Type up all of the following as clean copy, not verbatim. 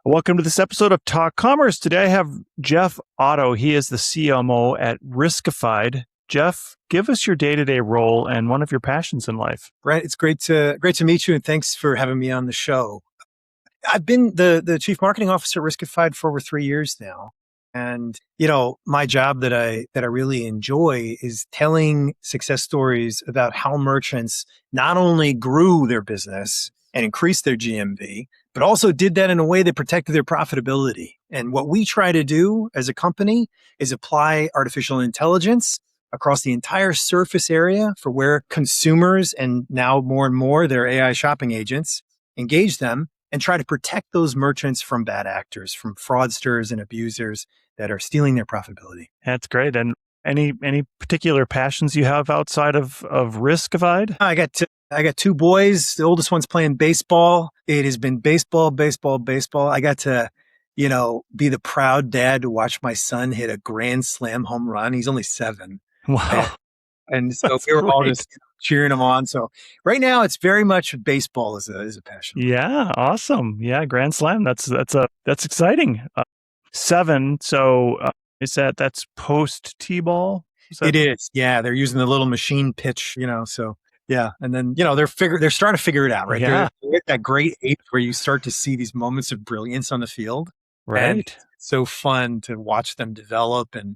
Welcome to this episode of Talk Commerce. Today I have Jeff Otto. He is the CMO at Riskified. Jeff, give us your day-to-day role and one of your passions in life. Brent, it's great to meet you, and thanks for having me on the show. I've been the chief marketing officer at Riskified for over 3 years now. And, my job that I really enjoy is telling success stories about how merchants not only grew their business and increased their GMV, but also did that in a way that protected their profitability. And what we try to do as a company is apply artificial intelligence across the entire surface area for where consumers, and now more and more their AI shopping agents, engage them and try to protect those merchants from bad actors, from fraudsters and abusers that are stealing their profitability. That's great. And any particular passions you have outside of Riskified? I got 2 boys. The oldest one's playing baseball. It has been baseball. I got to, be the proud dad to watch my son hit a grand slam home run. He's only 7. Wow. And so we were all just cheering him on. So right now it's very much baseball is a passion. Yeah, awesome. Yeah, grand slam. That's exciting. 7. So that's post T-ball? It is. Yeah, they're using the little machine pitch, so yeah. And then, they're starting to figure it out, right? Yeah. They're at that great age where you start to see these moments of brilliance on the field. Right. And it's so fun to watch them develop. And,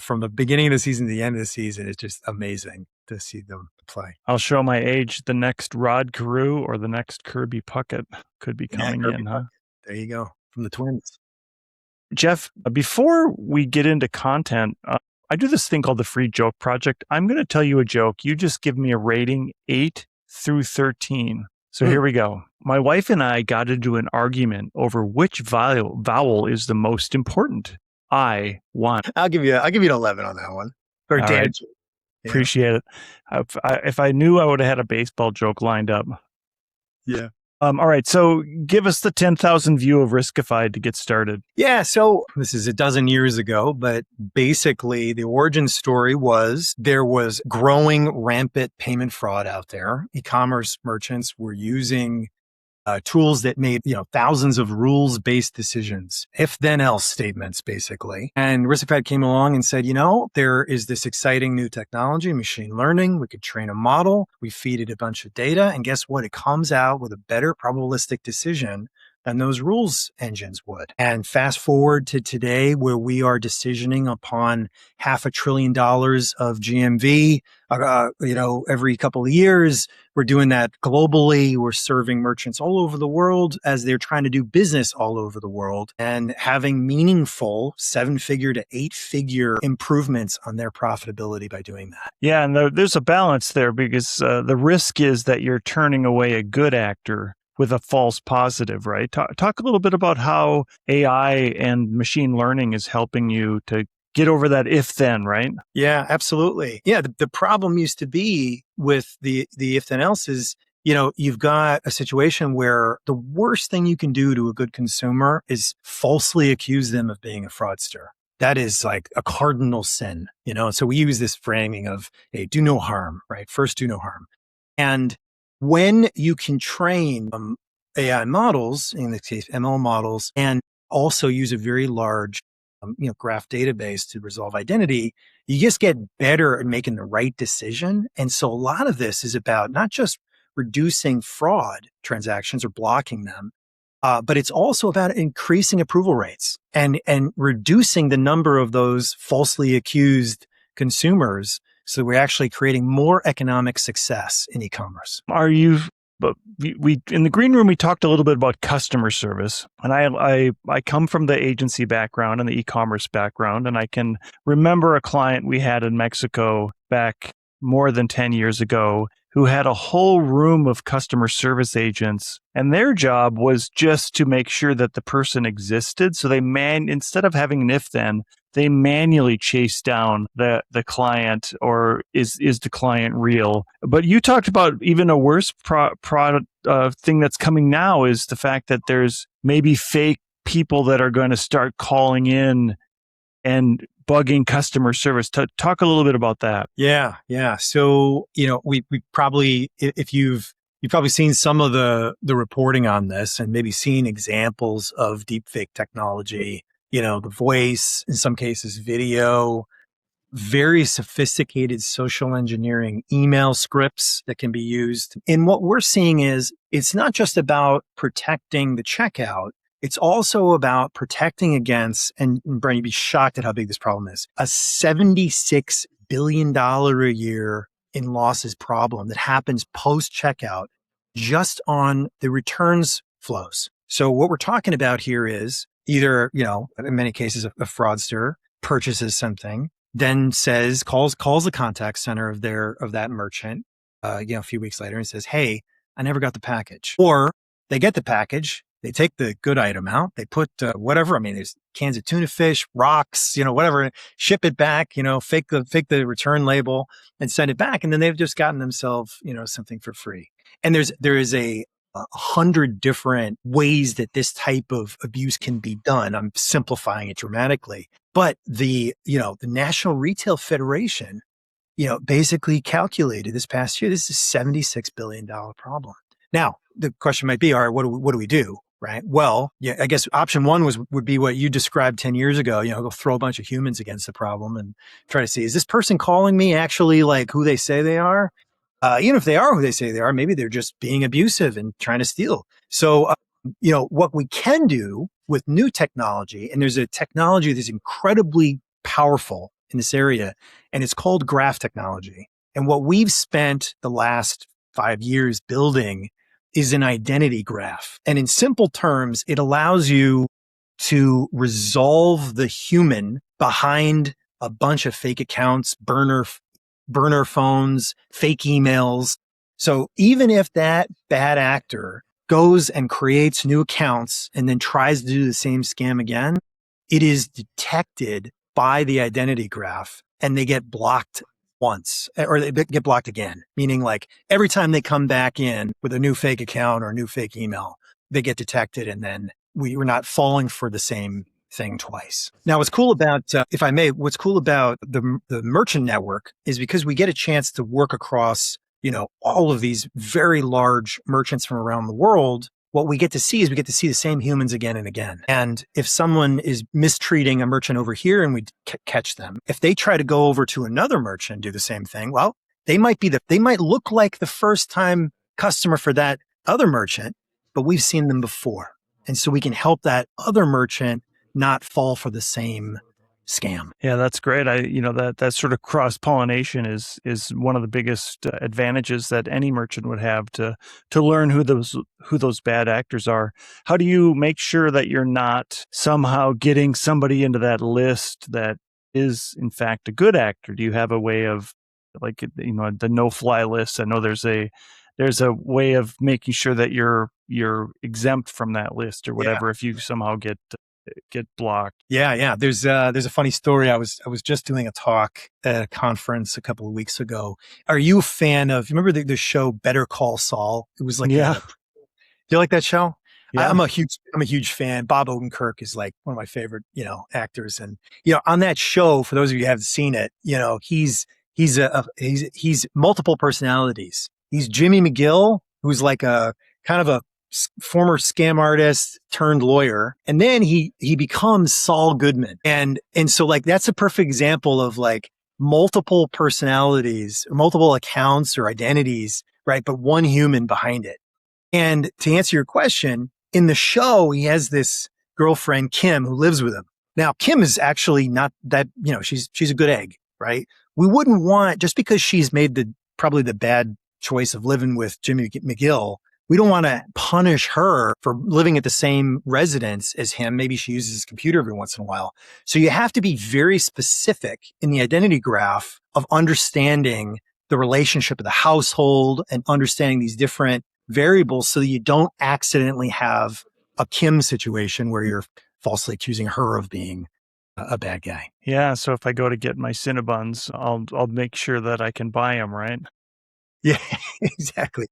from the beginning of the season to the end of the season, it's just amazing to see them play. I'll show my age. The next Rod Carew or the next Kirby Puckett could be coming in, huh? There you go. From the Twins. Jeff, before we get into content, I do this thing called the Free Joke Project. I'm going to tell you a joke. You just give me a rating 8 through 13. So here we go. My wife and I got into an argument over which vowel is the most important. I won. I'll give you an 11 on that one. Or All right. Yeah. Appreciate it. If I knew, I would have had a baseball joke lined up. Yeah. All right. So give us the 10,000 view of Riskified to get started. Yeah. So this is a dozen years ago, but basically the origin story was there was growing rampant payment fraud out there. E-commerce merchants were using tools that made, thousands of rules-based decisions, if-then-else statements, basically. And Riskified came along and said, there is this exciting new technology, machine learning. We could train a model. We feed it a bunch of data. And guess what? It comes out with a better probabilistic decision than those rules engines would. And fast forward to today, where we are decisioning upon $500 billion of GMV, every couple of years. We're doing that globally. We're serving merchants all over the world as they're trying to do business all over the world and having meaningful 7-figure to 8-figure improvements on their profitability by doing that. Yeah, and there's a balance there because the risk is that you're turning away a good actor with a false positive, right? Talk a little bit about how AI and machine learning is helping you to get over that if-then, right? Yeah, absolutely. Yeah, the problem used to be with the if-then-else is, you've got a situation where the worst thing you can do to a good consumer is falsely accuse them of being a fraudster. That is like a cardinal sin, So we use this framing of, hey, do no harm, right? First, do no harm. And when you can train AI models, in this case, ML models, and also use a very large, graph database to resolve identity, you just get better at making the right decision. And so a lot of this is about not just reducing fraud transactions or blocking them, but it's also about increasing approval rates and reducing the number of those falsely accused consumers. So we're actually creating more economic success in e-commerce. But we in the green room, we talked a little bit about customer service. And I come from the agency background and the e-commerce background. And I can remember a client we had in Mexico back more than 10 years ago who had a whole room of customer service agents. And their job was just to make sure that the person existed. So instead of having an if-then, they manually chase down the client, or is the client real? But you talked about even a worse thing that's coming now is the fact that there's maybe fake people that are going to start calling in and bugging customer service. Talk a little bit about that. Yeah. So, we probably, if you've You've probably seen some of the reporting on this and maybe seen examples of deepfake technology, the voice, in some cases, video, very sophisticated social engineering email scripts that can be used. And what we're seeing is it's not just about protecting the checkout. It's also about protecting against, and Brian, you'd be shocked at how big this problem is, a $76 billion a year in losses problem that happens post checkout just on the returns flows. So what we're talking about here is either, in many cases, a fraudster purchases something, then calls the contact center of that merchant, a few weeks later and says, "Hey, I never got the package." Or they get the package, they take the good item out, they put whatever. I mean, there's cans of tuna fish, rocks, whatever, ship it back, fake the return label and send it back. And then they've just gotten themselves, something for free. And there is a 100 different ways that this type of abuse can be done. I'm simplifying it dramatically. But the National Retail Federation, basically calculated this past year, this is a $76 billion problem. Now, the question might be, all right, what do we do? Right. Well, yeah, I guess option one would be what you described 10 years ago, go throw a bunch of humans against the problem and try to see, is this person calling me actually like who they say they are? Even if they are who they say they are, maybe they're just being abusive and trying to steal. So, what we can do with new technology, and there's a technology that's incredibly powerful in this area, and it's called graph technology. And what we've spent the last 5 years building is an identity graph. And in simple terms, it allows you to resolve the human behind a bunch of fake accounts, burner phones, fake emails. So even if that bad actor goes and creates new accounts and then tries to do the same scam again, it is detected by the identity graph and they get blocked once or they get blocked again, meaning like every time they come back in with a new fake account or a new fake email, they get detected and then we're not falling for the same thing twice. Now, what's cool about, if I may, what's cool about the merchant network is because we get a chance to work across, all of these very large merchants from around the world. What we get to see is we get to see the same humans again and again. And if someone is mistreating a merchant over here and we catch them, if they try to go over to another merchant and do the same thing, well, they might look like the first time customer for that other merchant, but we've seen them before. And so we can help that other merchant not fall for the same scam. Yeah, that's great. That sort of cross-pollination is one of the biggest advantages that any merchant would have to learn who those bad actors are. How do you make sure that you're not somehow getting somebody into that list that is in fact a good actor? Do you have a way of the no-fly list? I know there's a way of making sure that you're exempt from that list or whatever. Yeah. If you somehow get blocked. Yeah. There's a funny story. I was just doing a talk at a conference a couple of weeks ago. Are you a fan of, you remember the show Better Call Saul? It was like, yeah. Do you like that show? Yeah. I'm a huge fan. Bob Odenkirk is like one of my favorite, actors. And, on that show, for those of you who haven't seen it, he's multiple personalities. He's Jimmy McGill, who's like a kind of a former scam artist turned lawyer. And then he becomes Saul Goodman. And so like, that's a perfect example of like multiple personalities, multiple accounts or identities, right? But one human behind it. And to answer your question, in the show, he has this girlfriend, Kim, who lives with him. Now, Kim is actually not that, she's a good egg, right? We wouldn't want, just because she's made probably the bad choice of living with Jimmy McGill, we don't want to punish her for living at the same residence as him. Maybe she uses his computer every once in a while. So you have to be very specific in the identity graph of understanding the relationship of the household and understanding these different variables so that you don't accidentally have a Kim situation where you're falsely accusing her of being a bad guy. Yeah. So if I go to get my Cinnabons, I'll make sure that I can buy them, right? Yeah, exactly.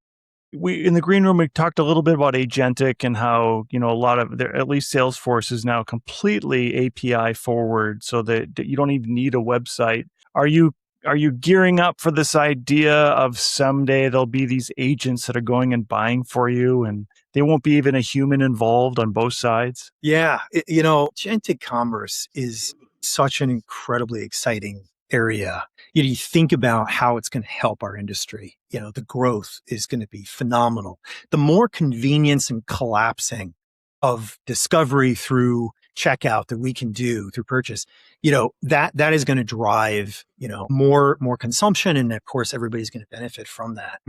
In the green room, we talked a little bit about Agentic and how, a lot of at least Salesforce is now completely API forward so that you don't even need a website. Are you are you gearing up for this idea of someday there'll be these agents that are going and buying for you and they won't be even a human involved on both sides? Yeah. Agentic commerce is such an incredibly exciting area. You think about how it's going to help our industry. The growth is going to be phenomenal. The more convenience and collapsing of discovery through checkout that we can do through purchase, that is going to drive, more consumption. And of course, everybody's going to benefit from that.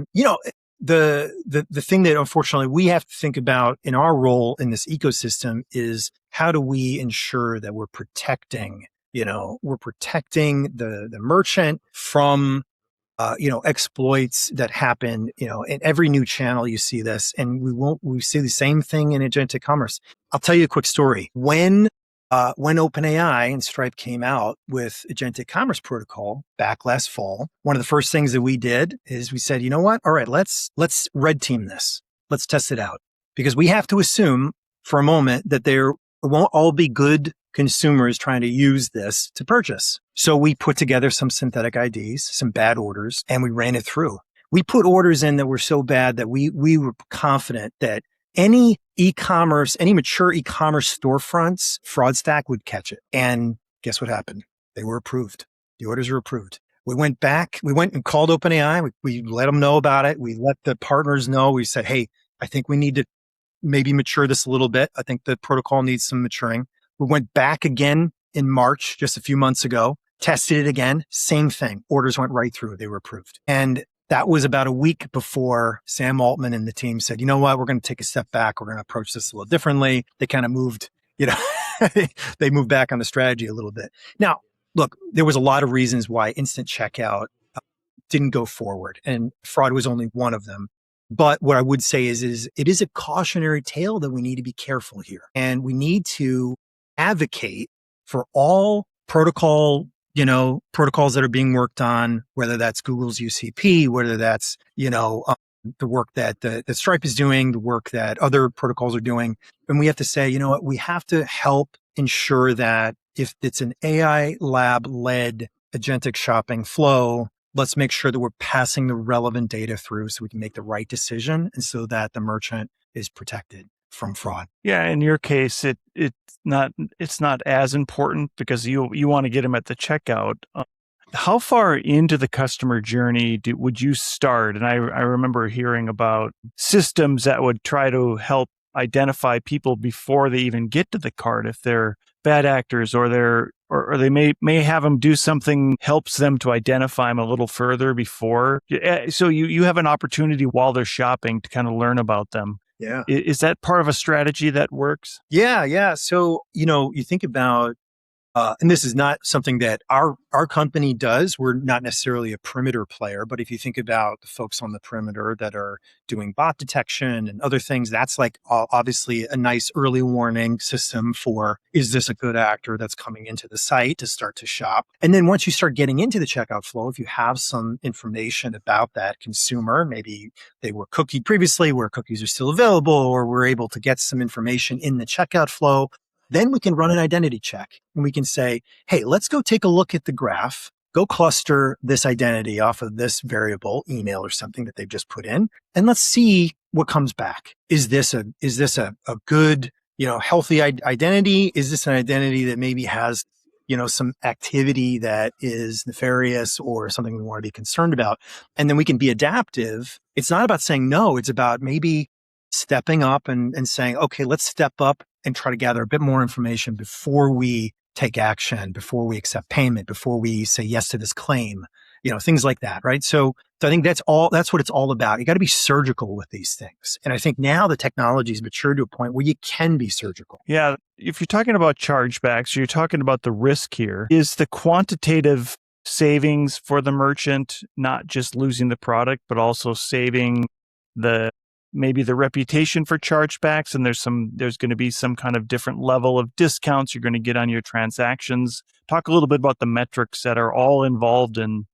The thing that unfortunately we have to think about in our role in this ecosystem is how do we ensure that we're protecting the merchant from exploits that happen, in every new channel you see this, and we see the same thing in agentic commerce. I'll tell you a quick story. When OpenAI and Stripe came out with agentic commerce protocol back last fall, one of the first things that we did is we said, you know what? All right, let's red team this. Let's test it out, because we have to assume for a moment that there won't all be good consumers trying to use this to purchase. So we put together some synthetic IDs, some bad orders, and we ran it through. We put orders in that were so bad that we were confident that any mature e-commerce storefronts, fraud stack would catch it. And guess what happened? They were approved. The orders were approved. We went and called OpenAI. We let them know about it. We let the partners know. We said, hey, I think we need to maybe mature this a little bit. I think the protocol needs some maturing. We went back again in March, just a few months ago, tested it again. Same thing. Orders went right through. They were approved. And that was about a week before Sam Altman and the team said, you know what, we're going to take a step back. We're going to approach this a little differently. They kind of moved, they moved back on the strategy a little bit. Now, look, there was a lot of reasons why instant checkout didn't go forward, and fraud was only one of them. But what I would say is it is a cautionary tale that we need to be careful here. And we need to advocate for all protocols that are being worked on, whether that's Google's UCP, whether that's, the work that Stripe is doing, the work that other protocols are doing. And we have to say, you know what, we have to help ensure that if it's an AI lab led agentic shopping flow, let's make sure that we're passing the relevant data through so we can make the right decision and so that the merchant is protected from fraud. Yeah, in your case, it's not as important because you want to get them at the checkout. How far into the customer journey would you start? And I remember hearing about systems that would try to help identify people before they even get to the cart if they're bad actors, or they may have them do something helps them to identify them a little further before. So you have an opportunity while they're shopping to kind of learn about them. Yeah. Is that part of a strategy that works? Yeah. So, you think about, and this is not something that our company does. We're not necessarily a perimeter player, but if you think about the folks on the perimeter that are doing bot detection and other things, that's like obviously a nice early warning system for, is this a good actor that's coming into the site to start to shop? And then once you start getting into the checkout flow, if you have some information about that consumer, maybe they were cookied previously where cookies are still available, or we're able to get some information in the checkout flow, then we can run an identity check and we can say, hey, let's go take a look at the graph, go cluster this identity off of this variable, email or something that they've just put in, and let's see what comes back. Is this a good, healthy identity? Is this an identity that maybe has, some activity that is nefarious or something we want to be concerned about? And then we can be adaptive. It's not about saying no. It's about maybe stepping up and saying, okay, let's step up and try to gather a bit more information before we take action, before we accept payment, before we say yes to this claim, things like that, right? So I think that's what it's all about. You got to be surgical with these things. And I think now the technology is matured to a point where you can be surgical. Yeah. If you're talking about chargebacks, you're talking about the risk here. Is the quantitative savings for the merchant not just losing the product, but also saving maybe the reputation for chargebacks, and there's going to be some kind of different level of discounts you're going to get on your transactions? Talk a little bit about the metrics that are all involved in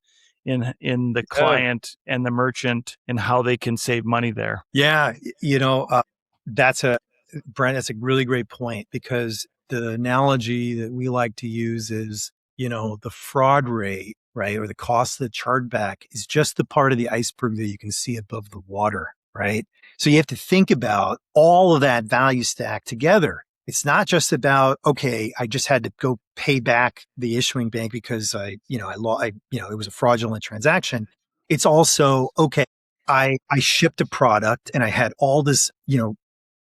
the client and the merchant and how they can save money there. Yeah, Brent, that's a really great point, because the analogy that we like to use is, the fraud rate right? Or the cost of the chargeback is just the part of the iceberg that you can see above the water, right? So you have to think about all of that value stack together. It's not just about, okay, I just had to go pay back the issuing bank because it was a fraudulent transaction. It's also, okay, I shipped a product and I had all this,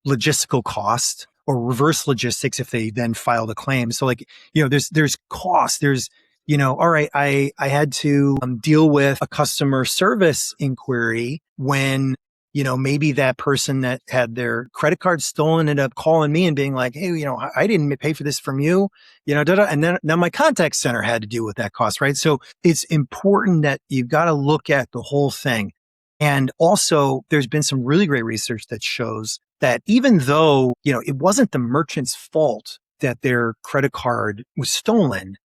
logistical cost or reverse logistics if they then filed a claim. So there's cost. There's, all right, I had to deal with a customer service inquiry when, maybe that person that had their credit card stolen ended up calling me and being like, hey, I didn't pay for this from you, and then now my contact center had to deal with that cost, right? So it's important that you've got to look at the whole thing. And also there's been some really great research that shows that even though, it wasn't the merchant's fault that their credit card was stolen,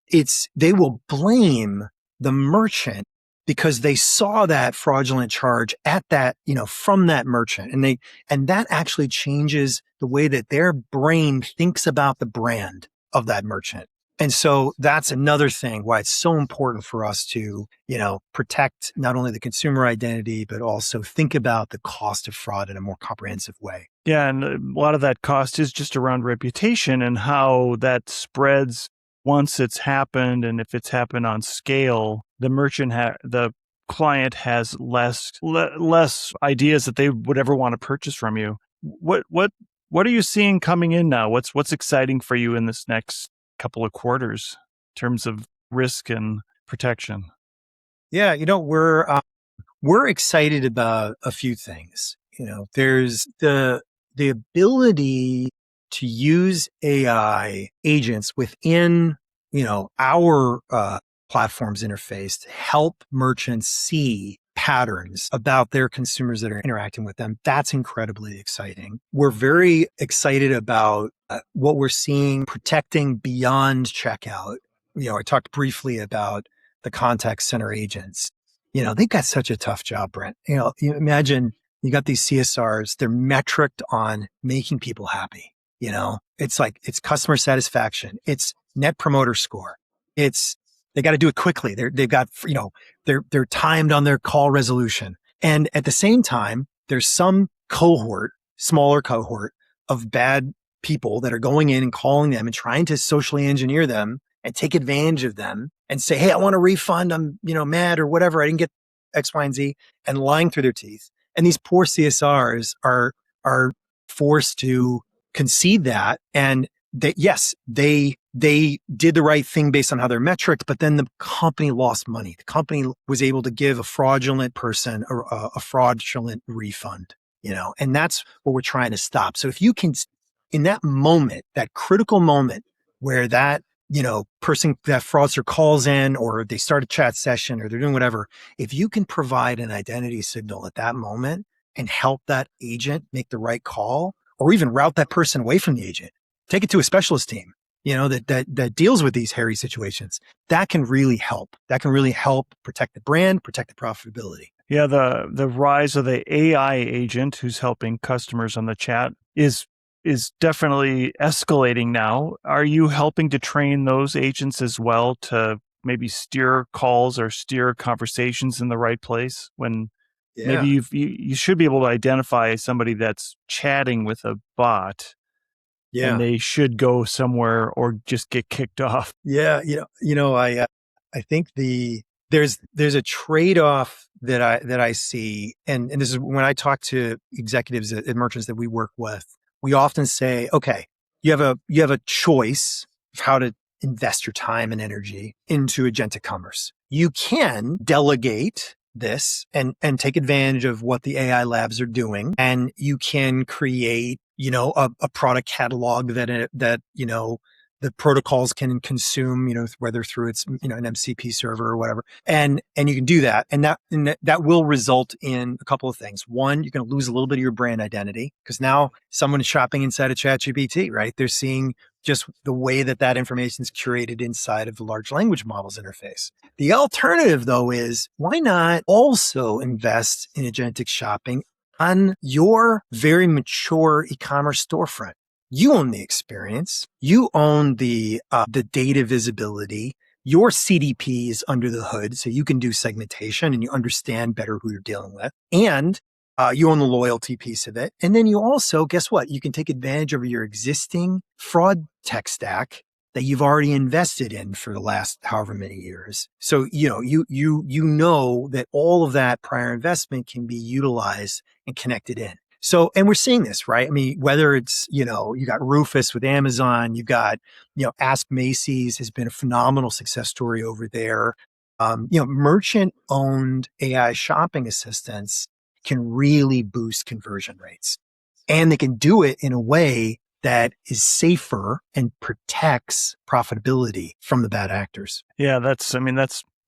they will blame the merchant because they saw that fraudulent charge at that, from that merchant. And that actually changes the way that their brain thinks about the brand of that merchant. And so that's another thing why it's so important for us to, protect not only the consumer identity, but also think about the cost of fraud in a more comprehensive way. Yeah, and a lot of that cost is just around reputation and how that spreads once it's happened, and if it's happened on scale, the client has less ideas that they would ever want to purchase from you. What are you seeing coming in now? What's exciting for you in this next couple of quarters in terms of risk and protection? Yeah, we're excited about a few things. There's the ability to use AI agents within, our platform's interface to help merchants see patterns about their consumers that are interacting with them. That's incredibly exciting. We're very excited about what we're seeing protecting beyond checkout. I talked briefly about the contact center agents. They've got such a tough job, Brent. You imagine you got these CSRs, they're metriced on making people happy. It's customer satisfaction. It's net promoter score. They got to do it quickly. They've got, they're timed on their call resolution. And at the same time, there's some smaller cohort of bad people that are going in and calling them and trying to socially engineer them and take advantage of them and say, hey, I want a refund. I'm, mad or whatever. I didn't get X, Y, and Z, and lying through their teeth. And these poor CSRs are forced to concede that. And they did the right thing based on how they're metriced, but then the company lost money. The company was able to give a fraudulent person a fraudulent refund, and that's what we're trying to stop. So if you can, in that moment, that critical moment where that, person, that fraudster calls in or they start a chat session or they're doing whatever, if you can provide an identity signal at that moment and help that agent make the right call or even route that person away from the agent, take it to a specialist team, that deals with these hairy situations, that can really help. That can really help protect the brand, protect the profitability. Yeah, the rise of the AI agent who's helping customers on the chat is definitely escalating now. Are you helping to train those agents as well to maybe steer calls or steer conversations in the right place when maybe you should be able to identify somebody that's chatting with a bot and they should go somewhere or just get kicked off? Yeah. I think there's a trade-off that I see. And this is when I talk to executives at merchants that we work with, we often say, okay, you have a choice of how to invest your time and energy into agentic commerce. You can delegate this and take advantage of what the AI labs are doing. And you can create, a product catalog that the protocols can consume, whether through its, an MCP server or whatever. And you can do that. And that will result in a couple of things. One, you're going to lose a little bit of your brand identity because now someone is shopping inside of ChatGPT, right? They're seeing just the way that information is curated inside of the large language models interface. The alternative, though, is why not also invest in agentic shopping on your very mature e-commerce storefront? You own the experience. You own the data visibility. your CDP is under the hood, so you can do segmentation and you understand better who you're dealing with. And you own the loyalty piece of it. And then you also, guess what? You can take advantage of your existing fraud tech stack that you've already invested in for the last however many years. So, you know that all of that prior investment can be utilized and connected in. So, and we're seeing this, right? I mean, whether it's, you got Rufus with Amazon, you've got, Ask Macy's has been a phenomenal success story over there. Merchant owned AI shopping assistants can really boost conversion rates, and they can do it in a way that is safer and protects profitability from the bad actors. Yeah, that's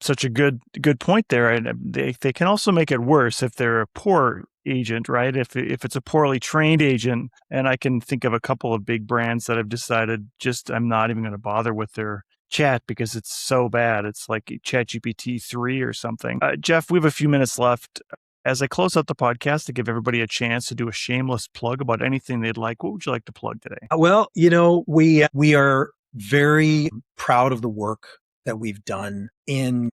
such a good point there. And they can also make it worse if they're a poor agent, right? If it's a poorly trained agent. And I can think of a couple of big brands that have decided I'm not even going to bother with their chat because it's so bad. It's like ChatGPT 3 or something. Jeff, we have a few minutes left. As I close out the podcast, to give everybody a chance to do a shameless plug about anything they'd like, what would you like to plug today? Well, we are very proud of the work that we've done in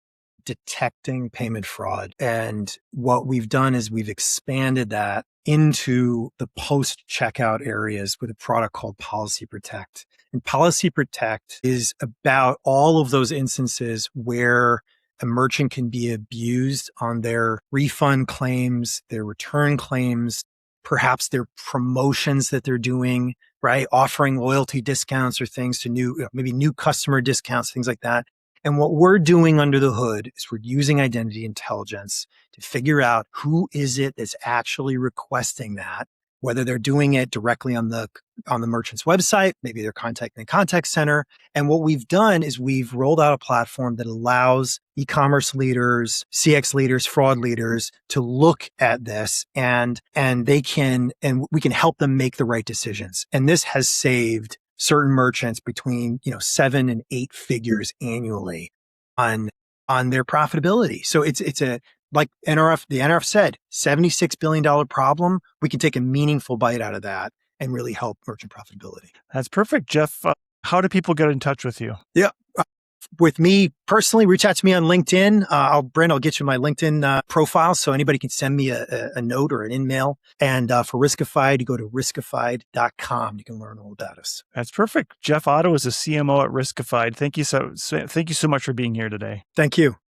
detecting payment fraud. And what we've done is we've expanded that into the post-checkout areas with a product called Policy Protect. And Policy Protect is about all of those instances where a merchant can be abused on their refund claims, their return claims, perhaps their promotions that they're doing, right? Offering loyalty discounts or things to maybe new customer discounts, things like that. And what we're doing under the hood is we're using identity intelligence to figure out who is it that's actually requesting that, whether they're doing it directly on the merchant's website, maybe they're contacting the contact center. And what we've done is we've rolled out a platform that allows e-commerce leaders, CX leaders, fraud leaders to look at this and we can help them make the right decisions. And this has saved certain merchants between 7 and 8 figures annually on their profitability. So it's like the NRF said, $76 billion problem. We can take a meaningful bite out of that and really help merchant profitability. That's perfect, Jeff. How do people get in touch with you? Yeah. With me personally, reach out to me on LinkedIn. Brent, I'll get you my LinkedIn profile so anybody can send me a note or an email. And for Riskified, you go to riskified.com. You can learn all about us. That's perfect. Jeff Otto is a CMO at Riskified. Thank you so much for being here today. Thank you.